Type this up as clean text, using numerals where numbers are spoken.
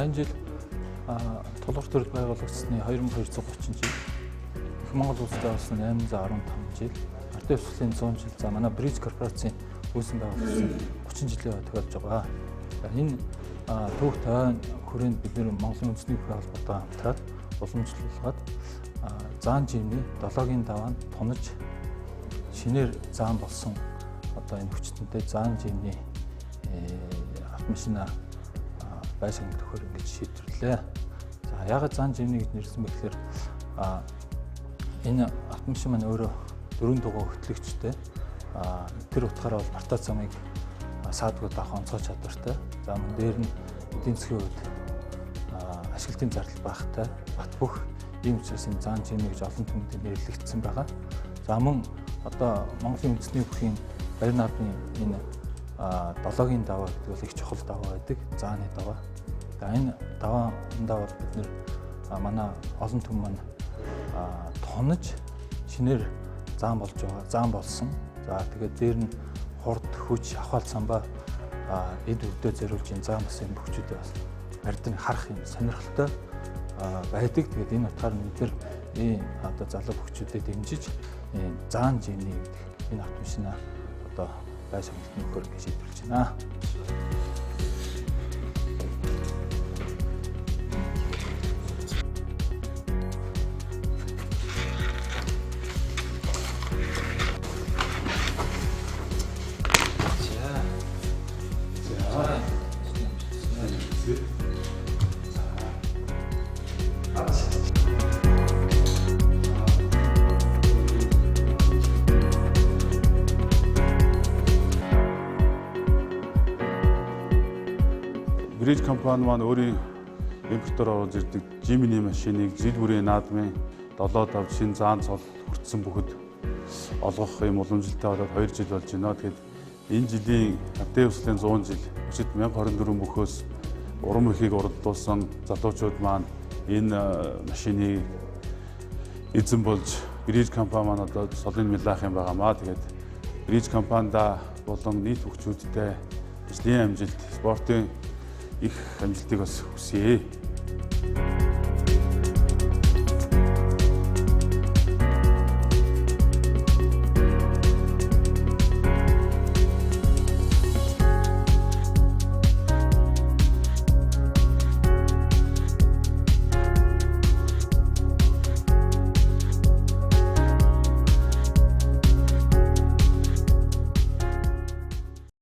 энэ жил тулгуур төрөл байгуулагдсны 2230 жил. Их Монгол улстай болсон 815 жил. Ардын хувьсгалын 100 жил. За манай Bridge корпорацийн үүсгэн байгуулагдсан 30 жилийн тохиолж байгаа. Энэ түүх тойрон хүрээнд бид нэр Монголын үндэсний бүхий холбоотой хамтраад уламжлуулгаад заан жимний 7-гийн даваанд тунаж шинээр заан болсон одоо энэ хүчтэнтэй заан жимний автомашина байшин төхөр ингэж шийдвэрлээ. За яагаад заан жимний гэж нэрлсэн бэ гэхээр энэ автомашин маань өөрөө 4 дугаар хөтлөгчтэй. Тэр утгаараа бол мартаа замыг саадгууд авах онцгой чадвартай. За мөн дээр нь эдийн засгийн хувьд ашиглалтын зардал багтай бат бөх ийм учраас энэ заан жимний гэж олон түмэнд нэрлэгдсэн байгаа. За мөн одоо Монголын үндэсний бүхийн барин наадмын энэ 7-гийн даваа гэдэг бол их чухал даваа байдаг. Зааны даваа. За энэ даваа бид нэр манай олон түмэн маань тонож шинээр заан болж байгаа. Заан болсон. За тэгээд дээр нь хурд хүч авахал самбаа эд өвдөө зориулж энэ заан бас энэ бүгчүүдээ бас ардын харах юм сонирхолтой байдаг. Тэгээд энэ утгаар бид нар ийм одоо залуу бүгчүүдэд дэмжиж заан жимний гэдэг энэ автомашинаа одоо байшин нөхөр гэж шийдвэрлэж байна. Bridge компани маань өөрийн импортоор оруулж ирдэг Gemini машиныг жил бүрийн наадмын 7 давж шинэ заан цол хүртсэн бүхэд олгох юм уламжлалтай болоод 2 жил болж байна. Тэгэхээр энэ жилийн ардын хувьсгалын 100 жил өчигд 1024 мөхөөс уран бүхийг уралдуулсан залуучууд маань энэ машиныг эзэн болж Bridge компани маань одоо солын мэлаах юм байгаамаа. Тэгээд Bridge компанидаа болон нийт хүчүүдтэй ажлын амжилт, спортын их амжилтыг бас хүсье.